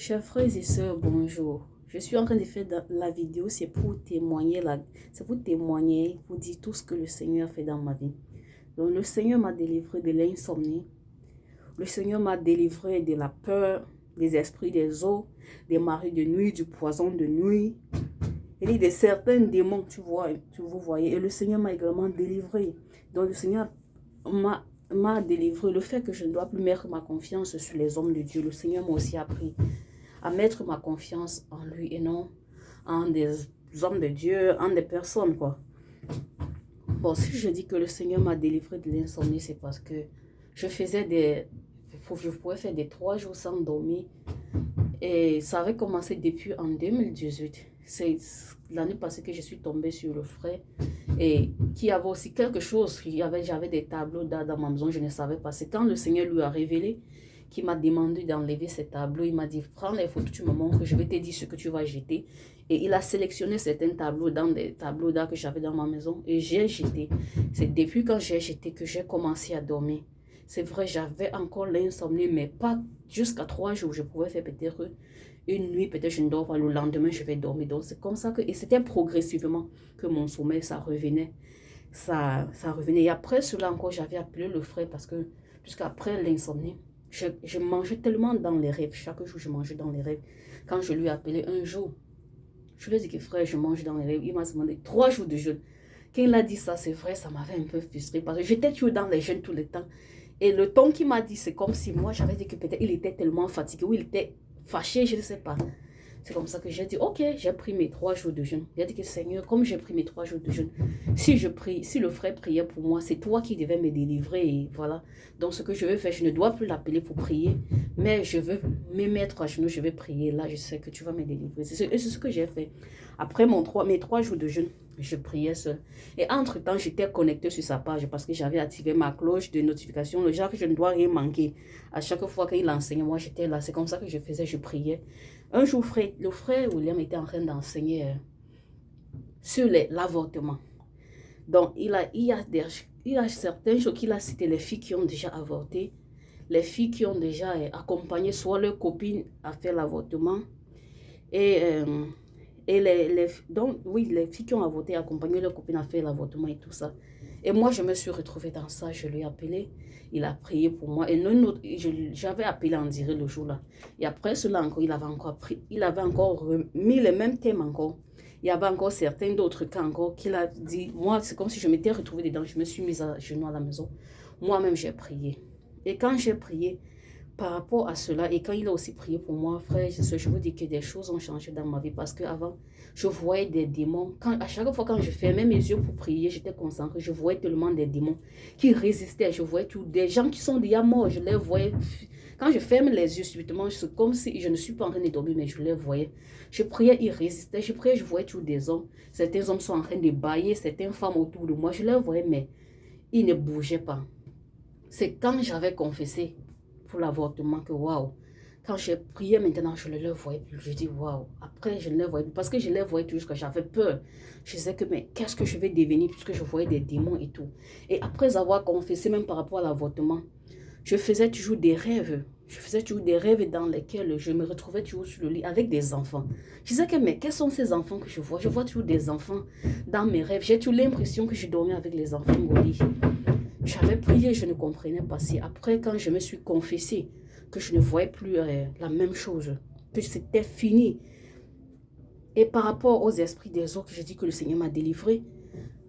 Chers frères et sœurs, bonjour. Je suis en train de faire la vidéo, c'est pour témoigner, pour dire tout ce que le Seigneur a fait dans ma vie. Donc le Seigneur m'a délivré de l'insomnie. Le Seigneur m'a délivré de la peur, des esprits des eaux, des marées de nuit, du poison de nuit. Il y a de certains démons, vous voyez. Et le Seigneur m'a également délivré. Donc le Seigneur m'a délivré. Le fait que je ne dois plus mettre ma confiance sur les hommes de Dieu, le Seigneur m'a aussi appris à mettre ma confiance en lui et non en des hommes de Dieu, en des personnes, quoi. Bon, si je dis que le Seigneur m'a délivré de l'insomnie, c'est parce que je pouvais faire des 3 jours sans dormir. Et ça avait commencé depuis en 2018. C'est l'année passée que je suis tombée sur le frère et qui avait aussi quelque chose. J'avais des tableaux dans ma maison, je ne savais pas. C'est quand le Seigneur lui a révélé, qui m'a demandé d'enlever ces tableaux. Il m'a dit, prends les photos, tu me montres, je vais te dire ce que tu vas jeter. Et il a sélectionné certains tableaux dans des tableaux d'art que j'avais dans ma maison et j'ai jeté. C'est depuis quand j'ai jeté que j'ai commencé à dormir. C'est vrai, j'avais encore l'insomnie, mais pas jusqu'à 3 jours. Je pouvais faire peut-être une nuit, peut-être je ne dors pas, le lendemain je vais dormir. Donc c'est comme ça que, et c'était progressivement que mon sommeil, ça revenait. Ça revenait. Et après cela encore, j'avais appelé le frère parce que, puisqu'après l'insomnie, je mangeais tellement dans les rêves. Chaque jour, je mangeais dans les rêves. Quand je lui ai appelé un jour, je lui ai dit que frère, je mange dans les rêves. Il m'a demandé 3 jours de jeûne. Quand il a dit ça, c'est vrai, ça m'avait un peu frustré parce que j'étais toujours dans les jeûnes tout le temps. Et le ton qu'il m'a dit, c'est comme si moi, j'avais dit que peut-être il était tellement fatigué ou il était fâché, je ne sais pas. C'est comme ça que j'ai dit, ok, j'ai pris mes 3 jours de jeûne. Il a dit que Seigneur, comme j'ai pris mes 3 jours de jeûne, si le frère priait pour moi, c'est toi qui devais me délivrer. Et voilà. Donc ce que je vais faire, je ne dois plus l'appeler pour prier, mais je veux me mettre à genoux, je vais prier. Là, je sais que tu vas me délivrer. C'est ce que j'ai fait. Après mes 3 jours de jeûne, je priais seul. Et entre-temps, j'étais connectée sur sa page parce que j'avais activé ma cloche de notification. Le genre que je ne dois rien manquer. À chaque fois qu'il enseignait, moi j'étais là. C'est comme ça que je faisais, je priais. Un jour, le frère William était en train d'enseigner sur l'avortement. Donc, il y a certaines choses qu'il a cité, les filles qui ont déjà avorté, les filles qui ont déjà accompagné soit leur copine à faire l'avortement, et donc, oui, les filles qui ont avorté, accompagné leur copine à faire l'avortement et tout ça. Et moi, je me suis retrouvée dans ça, je lui ai appelé, il a prié pour moi. Et j'avais appelé en direct le jour-là. Et après cela encore, il avait encore mis les mêmes thèmes encore. Il y avait encore certains d'autres cas encore qu'il a dit. Moi, c'est comme si je m'étais retrouvée dedans. Je me suis mise à genoux à la maison. Moi-même, j'ai prié. Et quand j'ai prié, par rapport à cela, et quand il a aussi prié pour moi, frère, je vous dis que des choses ont changé dans ma vie parce qu'avant, je voyais des démons. À chaque fois quand je fermais mes yeux pour prier, j'étais concentrée, je voyais tellement des démons qui résistaient. Je voyais des gens qui sont déjà morts, je les voyais. Quand je ferme les yeux subitement, c'est comme si je ne suis pas en train de dormir, mais je les voyais. Je priais, ils résistaient. Je priais, je voyais tous des hommes. Certains hommes sont en train de bailler, certaines femmes autour de moi. Je les voyais, mais ils ne bougeaient pas. C'est quand j'avais confessé pour l'avortement que waouh, quand j'ai prié maintenant, je ne les voyais plus. Je dis waouh, après je ne les voyais plus parce que je les voyais toujours que j'avais peur. Je disais que mais qu'est-ce que je vais devenir puisque je voyais des démons et tout. Et après avoir confessé même par rapport à l'avortement, je faisais toujours des rêves. Je faisais toujours des rêves dans lesquels je me retrouvais toujours sur le lit avec des enfants. Je disais que mais quels sont ces enfants que je vois? Je vois toujours des enfants dans mes rêves. J'ai toujours l'impression que je dormais avec les enfants au lit. J'avais prié, je ne comprenais pas. C'est après quand je me suis confessée que je ne voyais plus la même chose, que c'était fini. Et par rapport aux esprits des autres, je dis que le Seigneur m'a délivré.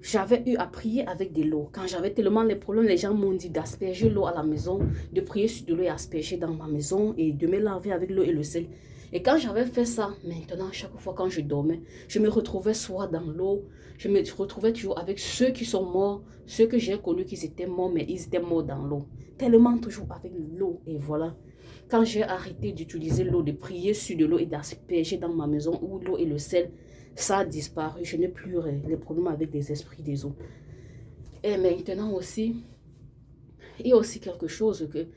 J'avais eu à prier avec de l'eau. Quand j'avais tellement les problèmes, les gens m'ont dit d'asperger l'eau à la maison, de prier sur de l'eau et asperger dans ma maison et de me laver avec l'eau et le sel. Et quand j'avais fait ça, maintenant, chaque fois quand je dormais, je me retrouvais soit dans l'eau, je me retrouvais toujours avec ceux qui sont morts, ceux que j'ai connus qui étaient morts, mais ils étaient morts dans l'eau. Tellement toujours avec l'eau. Et voilà. Quand j'ai arrêté d'utiliser l'eau, de prier sur de l'eau et d'asperger dans ma maison où l'eau et le sel, ça a disparu. Je n'ai plus les problèmes avec des esprits des eaux. Et maintenant aussi, il y a aussi quelque chose que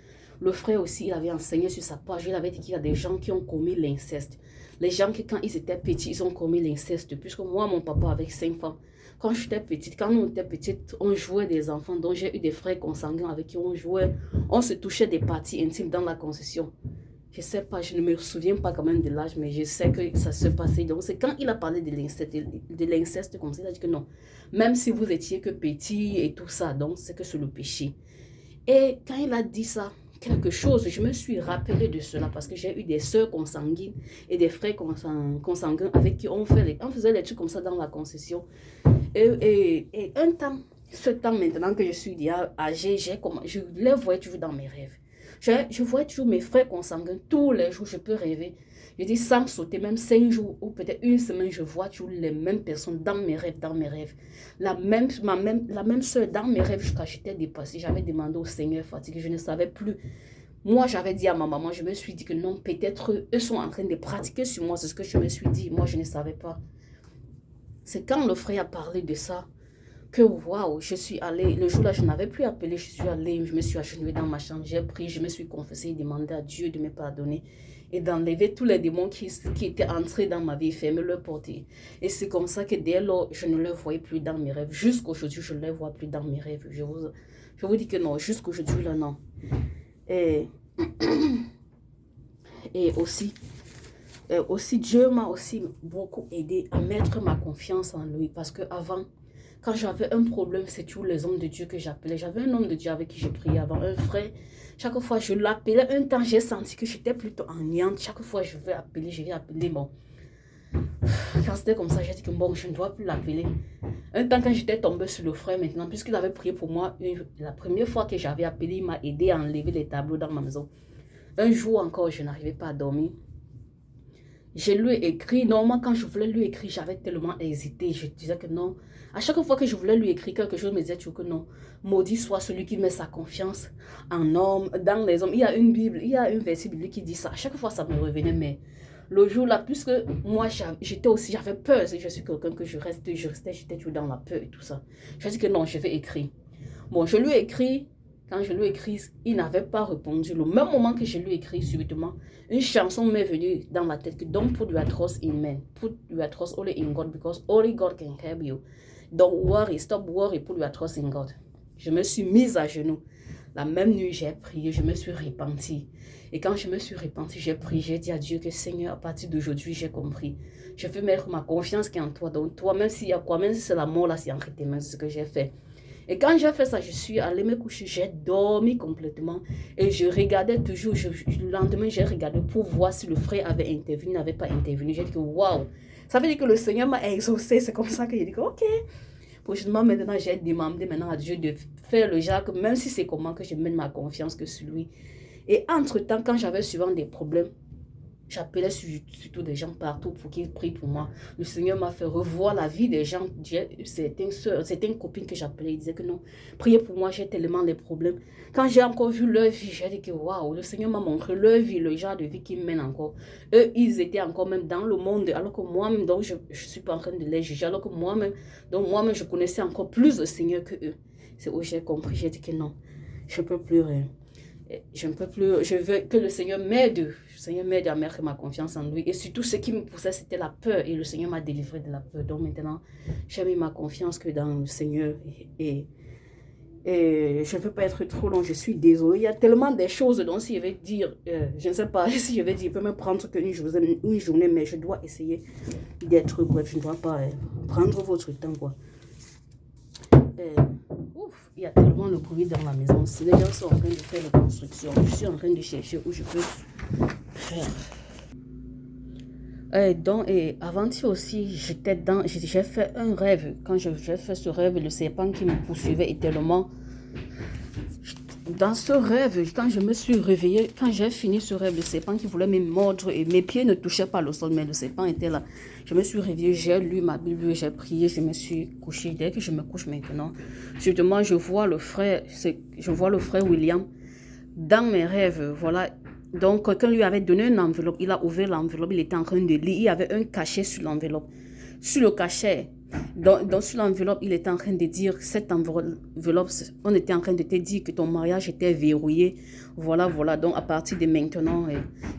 le frère aussi, il avait enseigné sur sa page. Il avait dit qu'il y a des gens qui ont commis l'inceste. Les gens qui, quand ils étaient petits, ils ont commis l'inceste. Puisque moi, mon papa avec 5 femmes, quand j'étais petite, quand on était petite, on jouait des enfants. Donc j'ai eu des frères consanguins avec qui on jouait. On se touchait des parties intimes dans la concession. Je ne sais pas, je ne me souviens pas quand même de l'âge, mais je sais que ça se passait. Donc, c'est quand il a parlé de l'inceste comme ça, il a dit que non. Même si vous étiez que petit et tout ça, donc c'est que c'est le péché. Et quand il a dit ça, quelque chose, je me suis rappelé de cela parce que j'ai eu des sœurs consanguines et des frères consanguins avec qui on faisait des trucs comme ça dans la concession. Et un temps, ce temps maintenant que je suis déjà âgée, je les voyais toujours dans mes rêves. Je voyais toujours mes frères consanguins, tous les jours, je peux rêver. Je dis sans sauter, même 5 jours ou peut-être une semaine, je vois toujours les mêmes personnes dans mes rêves, La même soeur dans mes rêves, jusqu'à j'étais dépassée. J'avais demandé au Seigneur fatigué, je ne savais plus. Moi, j'avais dit à ma maman, je me suis dit que non, peut-être eux sont en train de pratiquer sur moi, c'est ce que je me suis dit. Moi, je ne savais pas. C'est quand le frère a parlé de ça, que waouh, je suis allée, le jour-là, je n'avais plus appelé, je suis allée, je me suis agenouillée dans ma chambre, j'ai prié, je me suis confessée, demandé à Dieu de me pardonner et d'enlever tous les démons qui étaient entrés dans ma vie, fermer leur porte. Et c'est comme ça que dès lors, je ne les voyais plus dans mes rêves. Jusqu'aujourd'hui, je ne les vois plus dans mes rêves. Je vous dis que non, jusqu'aujourd'hui, là, non. Et aussi, Dieu m'a aussi beaucoup aidé à mettre ma confiance en lui. Parce qu'avant, quand j'avais un problème, c'est toujours les hommes de Dieu que j'appelais. J'avais un homme de Dieu avec qui je priais avant, un frère. Chaque fois, je l'appelais. Un temps, j'ai senti que j'étais plutôt ennuyante. Chaque fois, je vais appeler, bon. Quand c'était comme ça, j'ai dit que bon, je ne dois plus l'appeler. Un temps, quand j'étais tombée sur le frère maintenant, puisqu'il avait prié pour moi, la première fois que j'avais appelé, il m'a aidé à enlever les tableaux dans ma maison. Un jour encore, je n'arrivais pas à dormir. Je lui ai écrit, normalement quand je voulais lui écrire, j'avais tellement hésité, je disais que non. À chaque fois que je voulais lui écrire quelque chose, je me disais toujours que non. Maudit soit celui qui met sa confiance en homme, dans les hommes. Il y a une Bible, il y a un verset biblique qui dit ça. À chaque fois, ça me revenait, mais le jour-là, puisque moi, j'avais peur. Je suis quelqu'un que j'étais toujours dans la peur et tout ça. Je dit que non, je vais écrire. Bon, je lui ai écrit. Quand je lui ai écrit, il n'avait pas répondu. Le même moment que je lui ai écrit, subitement, une chanson m'est venue dans la tête que don't put your trust in men. Put your trust only in God because only God can help you. Don't worry, stop worry, put your trust in God. Je me suis mise à genoux. La même nuit, j'ai prié, je me suis repentie. Et quand je me suis repentie, j'ai prié, j'ai dit à Dieu que Seigneur, à partir d'aujourd'hui, j'ai compris. Je veux mettre ma confiance qui est en toi. Donc toi, même s'il y a quoi, même si c'est la mort là, c'est entre tes mains, c'est ce que j'ai fait. Et quand j'ai fait ça, je suis allée me coucher, j'ai dormi complètement. Et je regardais toujours, le lendemain, j'ai regardé pour voir si le frère avait intervenu, n'avait pas intervenu. J'ai dit que waouh, ça veut dire que le Seigneur m'a exaucé. C'est comme ça que j'ai dit que ok. Prochainement, maintenant, j'ai demandé maintenant à Dieu de faire le genre, que même si c'est comment que je mène ma confiance que sur lui. Et entre-temps, quand j'avais souvent des problèmes, j'appelais surtout des gens partout pour qu'ils prient pour moi. Le Seigneur m'a fait revoir la vie des gens. Certaines copines que j'appelais, ils disaient que non, priez pour moi, j'ai tellement de problèmes. Quand j'ai encore vu leur vie, j'ai dit que waouh, le Seigneur m'a montré leur vie, le genre de vie qu'ils mènent encore. Eux, ils étaient encore même dans le monde, alors que moi-même, donc je ne suis pas en train de les juger, alors que moi-même, je connaissais encore plus le Seigneur que eux. C'est où j'ai compris, j'ai dit que non, je ne peux plus rien. Je ne peux plus, je veux que le Seigneur m'aide. Le Seigneur m'aide à mettre ma confiance en lui. Et surtout, ce qui me poussait, c'était la peur. Et le Seigneur m'a délivré de la peur. Donc maintenant, j'ai mis ma confiance que dans le Seigneur. Et je ne veux pas être trop long, je suis désolée. Il y a tellement de choses dont si je vais dire, je ne sais pas si je vais dire, je peux me prendre qu'une journée, mais je dois essayer d'être bref. Je ne dois pas prendre votre temps, quoi. Il y a tellement de bruit dans la maison. Si les gens sont en train de faire la construction, je suis en train de chercher où je peux faire. Et avant-hier aussi, j'ai fait un rêve. Quand j'ai fait ce rêve, le serpent qui me poursuivait est tellement... Dans ce rêve, quand je me suis réveillée, quand j'ai fini ce rêve, le serpent qui voulait me mordre et mes pieds ne touchaient pas le sol, mais le serpent était là. Je me suis réveillée, j'ai lu ma Bible, j'ai prié, je me suis couchée. Dès que je me couche maintenant, justement, je vois le frère William dans mes rêves, voilà. Donc, quelqu'un lui avait donné une enveloppe, il a ouvert l'enveloppe, il était en train de lire, il y avait un cachet sur l'enveloppe. Sur le cachet, Sur l'enveloppe, il était en train de dire, cette enveloppe, on était en train de te dire que ton mariage était verrouillé. Voilà, voilà. Donc, à partir de maintenant,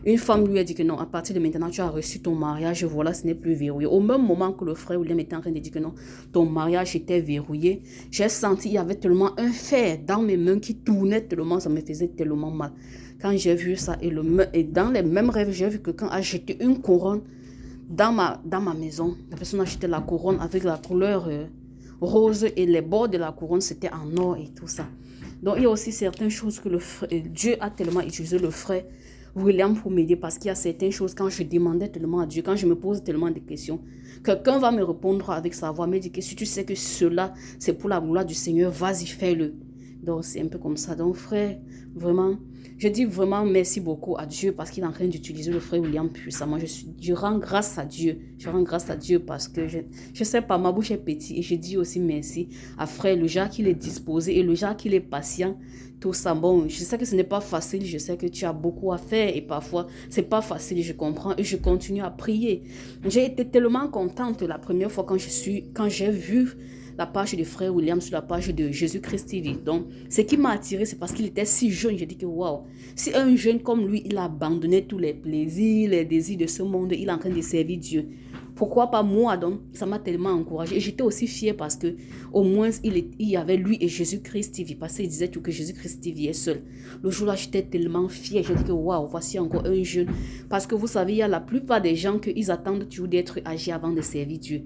une femme lui a dit que non, à partir de maintenant, tu as reçu ton mariage. Voilà, ce n'est plus verrouillé. Au même moment que le frère William était en train de dire que non, ton mariage était verrouillé, j'ai senti, il y avait tellement un fer dans mes mains qui tournait tellement, ça me faisait tellement mal. Quand j'ai vu ça, et dans les mêmes rêves, j'ai vu que quelqu'un a jeté une couronne dans ma maison. La personne a jeté la couronne avec la couleur rose et les bords de la couronne, c'était en or et tout ça. Donc, il y a aussi certaines choses que Dieu a tellement utilisé le frère William pour m'aider parce qu'il y a certaines choses quand je demandais tellement à Dieu, quand je me pose tellement de questions, quelqu'un va me répondre avec sa voix, me dire que si tu sais que cela, c'est pour la gloire du Seigneur, vas-y, fais-le. Donc, c'est un peu comme ça. Donc, frère, vraiment, je dis vraiment merci beaucoup à Dieu parce qu'il est en train d'utiliser le frère William puissamment. Je rends grâce à Dieu. Je rends grâce à Dieu parce que je sais pas, ma bouche est petite et je dis aussi merci à frère, le genre qu'il est disposé et le genre qu'il est patient. Tout ça, bon, je sais que ce n'est pas facile. Je sais que tu as beaucoup à faire et parfois, c'est pas facile. Je comprends et je continue à prier. J'ai été tellement contente la première fois quand j'ai vu la page de frère William sur la page de Jésus-Christ TV. Donc, ce qui m'a attiré, c'est parce qu'il était si jeune. J'ai dit que waouh, si un jeune comme lui, il a abandonné tous les plaisirs, les désirs de ce monde, il est en train de servir Dieu. Pourquoi pas moi? Donc, ça m'a tellement encouragée. Et j'étais aussi fière parce que au moins, il y avait lui et Jésus-Christ TV. Parce qu'il disait tout que Jésus-Christ TV est seul. Le jour-là, j'étais tellement fière. J'ai dit que waouh, voici encore un jeune. Parce que vous savez, il y a la plupart des gens qu'ils attendent toujours d'être âgés avant de servir Dieu.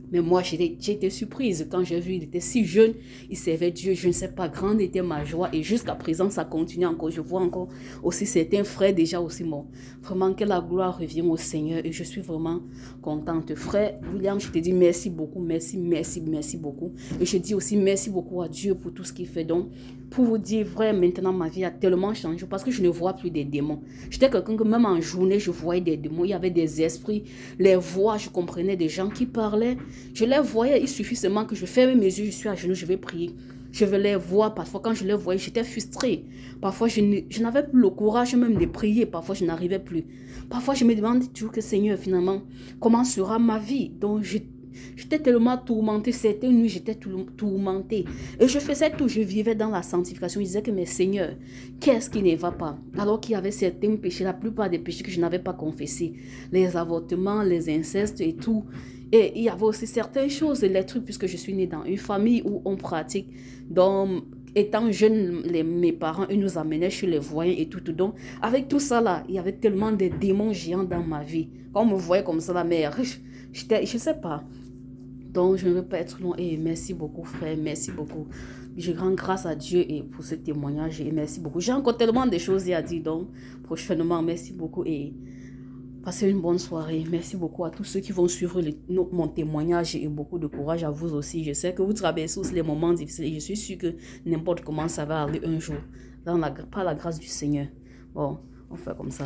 Mais moi, j'ai été surprise quand j'ai vu, il était si jeune, il servait Dieu, je ne sais pas, grande était ma joie. Et jusqu'à présent, ça continue encore. Je vois encore aussi certains frères déjà aussi morts. Vraiment, que la gloire revienne au Seigneur et je suis vraiment contente. Frère William, je te dis merci beaucoup, merci, merci, merci beaucoup. Et je dis aussi merci beaucoup à Dieu pour tout ce qu'il fait. Donc, pour vous dire vrai, maintenant ma vie a tellement changé parce que je ne vois plus des démons. J'étais quelqu'un que même en journée, je voyais des démons. Il y avait des esprits, les voix, je comprenais des gens qui parlaient. Je les voyais, il suffit seulement que je ferme mes yeux, je suis à genoux, je vais prier. Je vais les voir. Parfois, quand je les voyais, j'étais frustrée. Parfois, je n'avais plus le courage même de prier. Parfois, je n'arrivais plus. Parfois, je me demandais toujours que Seigneur, finalement, comment sera ma vie? Donc, j'étais tellement tourmentée. Certaines nuits, j'étais tourmentée. Et je faisais tout. Je vivais dans la sanctification. Je disais que, mais Seigneur, qu'est-ce qui ne va pas? Alors qu'il y avait certains péchés, la plupart des péchés que je n'avais pas confessés. Les avortements, les incestes et tout. Et il y avait aussi certaines choses, les trucs, puisque je suis née dans une famille où on pratique. Donc, étant jeune, mes parents, ils nous amenaient chez les voyants et tout. Donc, avec tout ça là, il y avait tellement de démons géants dans ma vie. Quand on me voyait comme ça, la mère, je sais pas. Donc, je ne veux pas être long. Et merci beaucoup, frère. Merci beaucoup. Je rends grâce à Dieu et pour ce témoignage. Et merci beaucoup. J'ai encore tellement de choses à dire. Donc, prochainement, merci beaucoup. Et passez une bonne soirée. Merci beaucoup à tous ceux qui vont suivre mon témoignage et beaucoup de courage à vous aussi. Je sais que vous traversez aussi les moments difficiles et je suis sûre que n'importe comment ça va aller un jour. Par la grâce du Seigneur. Bon, on fait comme ça.